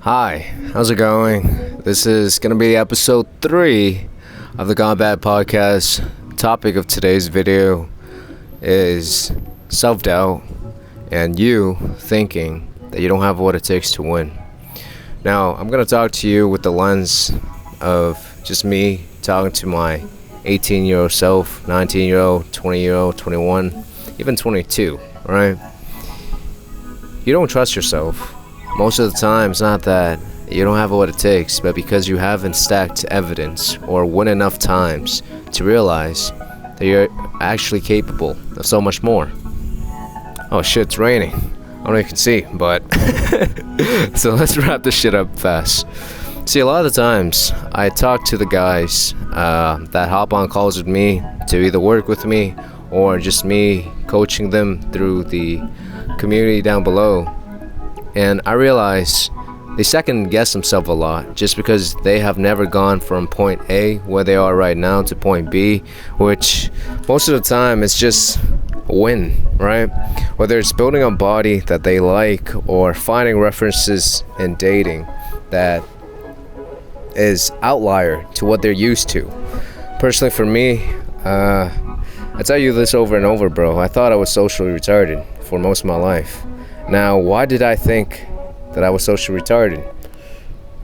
Hi, how's it going? This is going to be episode 3 of the Gone Bad podcast. Topic of today's video is self-doubt and you thinking that you don't have what it takes to win. Now, I'm going to talk to you with the lens of just me talking to my 18-year-old self, 19-year-old, 20-year-old, 21, even 22, right? You don't trust yourself. Most of the time, it's not that you don't have what it takes, but because you haven't stacked evidence or won enough times to realize that you're actually capable of so much more. Oh shit, it's raining. I don't know if you can see, but so let's wrap this shit up fast. See, a lot of the times I talk to the guys that hop on calls with me to either work with me or just me coaching them through the community down below, and I realize they second guess themselves a lot just because they have never gone from point A, where they are right now, to point B, which most of the time it's just a win, right? Whether it's building a body that they like or finding references in dating that is outlier to what they're used to. Personally, for me, I tell you this over and over, bro. I thought I was socially retarded for most of my life. Now, why did I think that I was socially retarded?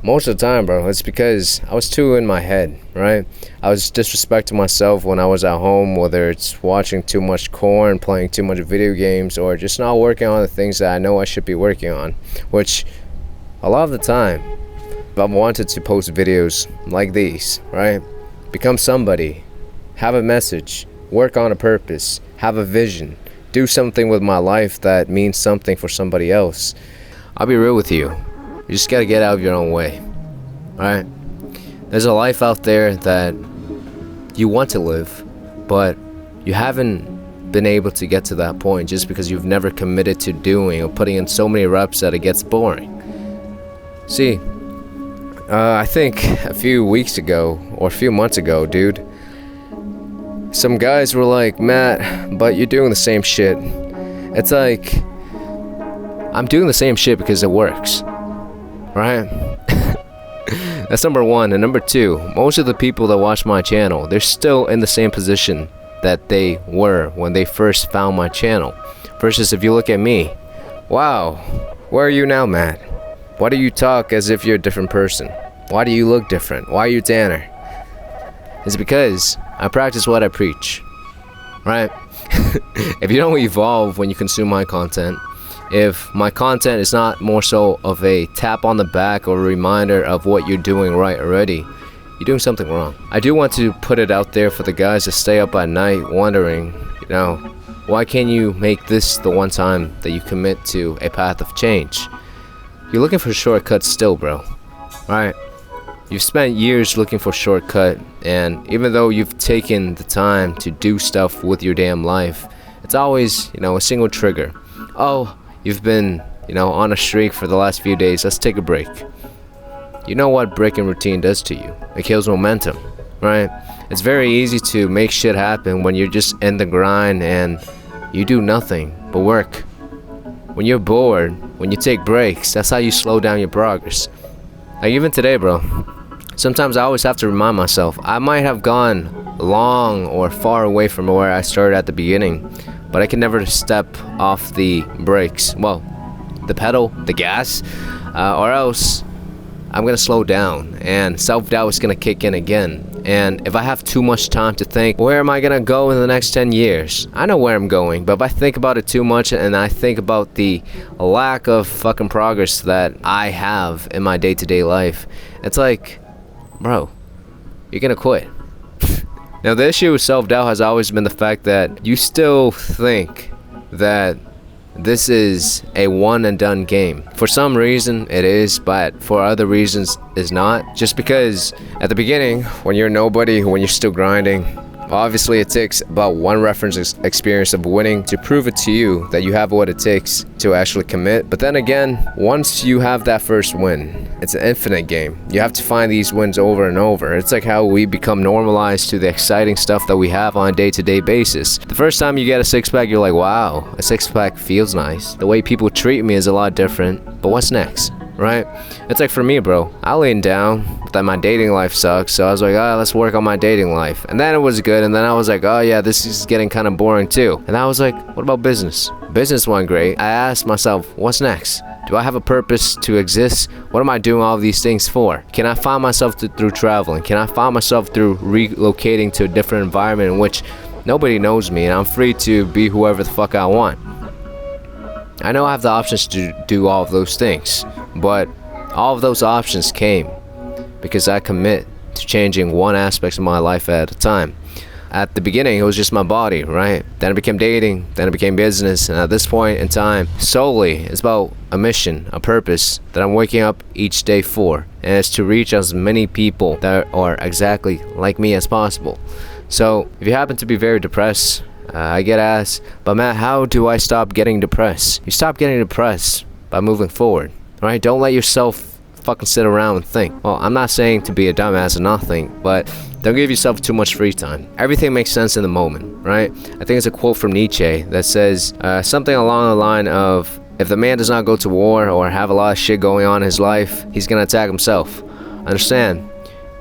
Most of the time, bro, it's because I was too in my head, right? I was disrespecting myself when I was at home, whether it's watching too much corn, playing too much video games, or just not working on the things that I know I should be working on, which a lot of the time, I've wanted to post videos like these, right? Become somebody, have a message, work on a purpose, have a vision, do something with my life that means something for somebody else. I'll be real with you. You just gotta get out of your own way, right? There's a life out there that you want to live, but you haven't been able to get to that point just because you've never committed to doing or putting in so many reps that it gets boring. See, I think a few weeks ago or a few months ago, dude, some guys were like, Matt, but you're doing the same shit. It's like, I'm doing the same shit because it works, right? That's number one. And number two, most of the people that watch my channel, they're still in the same position that they were when they first found my channel. Versus if you look at me, wow, where are you now, Matt? Why do you talk as if you're a different person? Why do you look different? Why are you tanner? It's because I practice what I preach, right? If you don't evolve when you consume my content, if my content is not more so of a tap on the back or a reminder of what you're doing right already, you're doing something wrong. I do want to put it out there for the guys that stay up at night wondering, why can't you make this the one time that you commit to a path of change? You're looking for shortcuts still, bro, right? You've spent years looking for a shortcut, and even though you've taken the time to do stuff with your damn life, it's always, a single trigger. Oh, you've been, on a streak for the last few days, let's take a break. You know what breaking routine does to you? It kills momentum, right? It's very easy to make shit happen when you're just in the grind and you do nothing but work. When you're bored, when you take breaks, that's how you slow down your progress. Like even today, bro, sometimes I always have to remind myself, I might have gone long or far away from where I started at the beginning, but I can never step off the brakes, well, the pedal, the gas, or else I'm gonna slow down and self-doubt is gonna kick in again. And if I have too much time to think, where am I gonna go in the next 10 years? I know where I'm going, but if I think about it too much and I think about the lack of fucking progress that I have in my day-to-day life, it's like, bro, you're gonna quit. Now, the issue with self-doubt has always been the fact that you still think that this is a one and done game. For some reason it is, but for other reasons it's not. Just because at the beginning, when you're nobody, when you're still grinding, obviously it takes about one reference experience of winning to prove it to you that you have what it takes to actually commit. But then again, once you have that first win, it's an infinite game. You have to find these wins over and over. It's like how we become normalized to the exciting stuff that we have on a day-to-day basis. The first time you get a six-pack, you're like, wow, a six-pack feels nice. The way people treat me is a lot different. But what's next? right? It's like for me, bro, I laid down that my dating life sucks, so I was like, let's work on my dating life. And then it was good, and then I was like, oh yeah, this is getting kind of boring too. And I was like, what about business? Business went great. I asked myself, what's next? Do I have a purpose to exist? What am I doing all of these things for? Can I find myself through traveling? Can I find myself through relocating to a different environment in which nobody knows me and I'm free to be whoever the fuck I want? I know I have the options to do all of those things, but all of those options came because I commit to changing one aspect of my life at a time. At the beginning, it was just my body, right? Then it became dating, then it became business, and at this point in time, solely, it's about a mission, a purpose that I'm waking up each day for, and it's to reach as many people that are exactly like me as possible. So, if you happen to be very depressed, I get asked, but Matt, how do I stop getting depressed? You stop getting depressed by moving forward, right? Don't let yourself fucking sit around and think. Well, I'm not saying to be a dumbass and not think, but don't give yourself too much free time. Everything makes sense in the moment, right? I think it's a quote from Nietzsche that says something along the line of, if the man does not go to war or have a lot of shit going on in his life, he's gonna attack himself. Understand?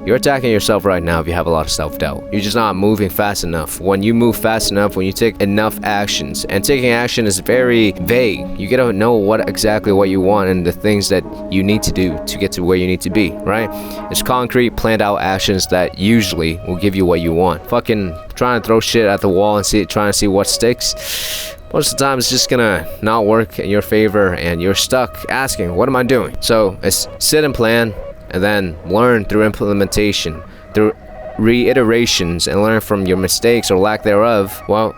You're attacking yourself right now if you have a lot of self-doubt. You're just not moving fast enough. When you move fast enough, when you take enough actions, and taking action is very vague. You gotta know exactly what you want and the things that you need to do to get to where you need to be, right? It's concrete, planned out actions that usually will give you what you want. Fucking trying to throw shit at the wall and trying to see what sticks. Most of the time it's just gonna not work in your favor and you're stuck asking, what am I doing? So it's sit and plan, and then learn through implementation, through reiterations, and learn from your mistakes or lack thereof. Well,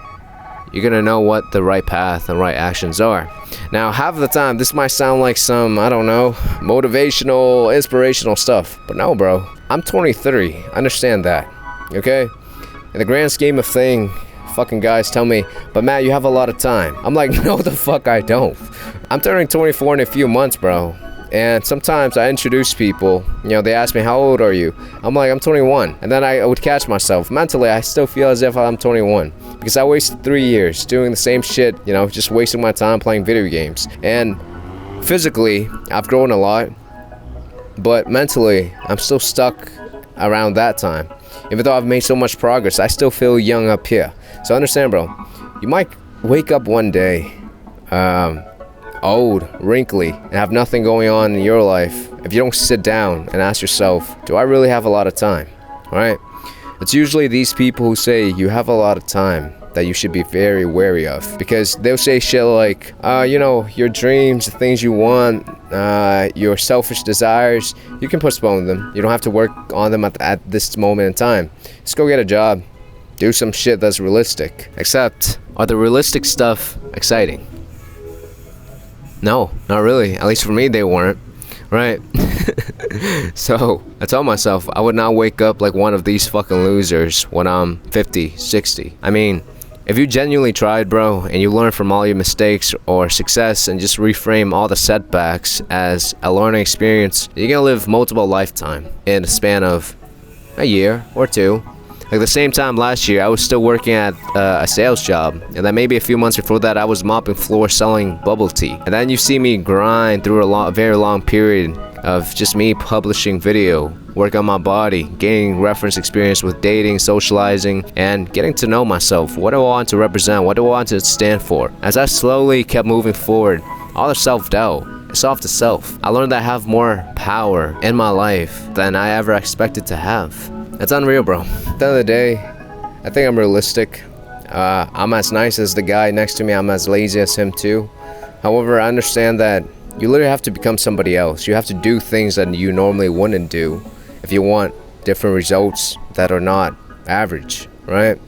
you're gonna know what the right path and right actions are. Now, half of the time, this might sound like some, I don't know, motivational, inspirational stuff. But no, bro, I'm 23. Understand that, okay? In the grand scheme of things, fucking guys tell me, but Matt, you have a lot of time. I'm like, no, the fuck I don't. I'm turning 24 in a few months, bro. And sometimes I introduce people, they ask me, how old are you? I'm like, I'm 21. And then I would catch myself. Mentally, I still feel as if I'm 21. Because I wasted 3 years doing the same shit, just wasting my time playing video games. And physically, I've grown a lot. But mentally, I'm still stuck around that time. Even though I've made so much progress, I still feel young up here. So understand, bro, you might wake up one day, old, wrinkly, and have nothing going on in your life if you don't sit down and ask yourself, do I really have a lot of time? Alright? It's usually these people who say you have a lot of time that you should be very wary of, because they'll say shit like, your dreams, the things you want, your selfish desires, you can postpone them. You don't have to work on them at this moment in time. Just go get a job. Do some shit that's realistic. Except, are the realistic stuff exciting? No, not really. At least for me, they weren't. Right? So, I told myself I would not wake up like one of these fucking losers when I'm 50, 60. I mean, if you genuinely tried, bro, and you learn from all your mistakes or success and just reframe all the setbacks as a learning experience, you're gonna live multiple lifetimes in a span of a year or two. Like the same time last year, I was still working at a sales job. And then maybe a few months before that, I was mopping floors selling bubble tea. And then you see me grind through a very long period of just me publishing video, work on my body, gaining reference experience with dating, socializing, and getting to know myself. What do I want to represent? What do I want to stand for? As I slowly kept moving forward, all the self-doubt, it's off the self. I learned that I have more power in my life than I ever expected to have. It's unreal, bro. At the end of the day, I think I'm realistic. I'm as nice as the guy next to me. I'm as lazy as him too. However, I understand that you literally have to become somebody else. You have to do things that you normally wouldn't do if you want different results that are not average, right?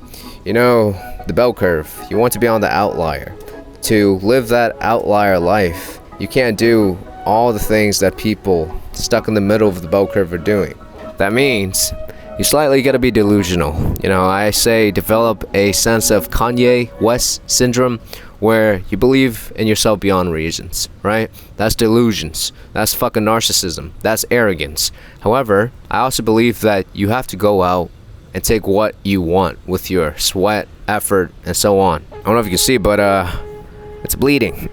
The bell curve. You want to be on the outlier. To live that outlier life, you can't do all the things that people stuck in the middle of the bell curve are doing. That means you slightly gotta be delusional. I say develop a sense of Kanye West syndrome where you believe in yourself beyond reasons, right? That's delusions. That's fucking narcissism. That's arrogance. However, I also believe that you have to go out and take what you want with your sweat, effort, and so on. I don't know if you can see, but it's bleeding.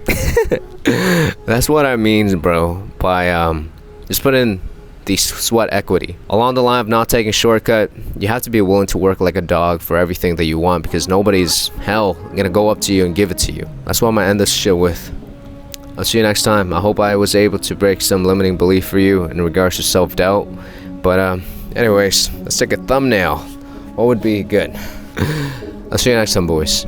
That's what I mean, bro, by just put in the sweat equity. Along the line of not taking shortcut, you have to be willing to work like a dog for everything that you want, because nobody's hell gonna go up to you and give it to you. That's what I'm gonna end this shit with. I'll see you next time. I hope I was able to break some limiting belief for you in regards to self-doubt. But anyways, let's take a thumbnail. What would be good? I'll see you next time, boys.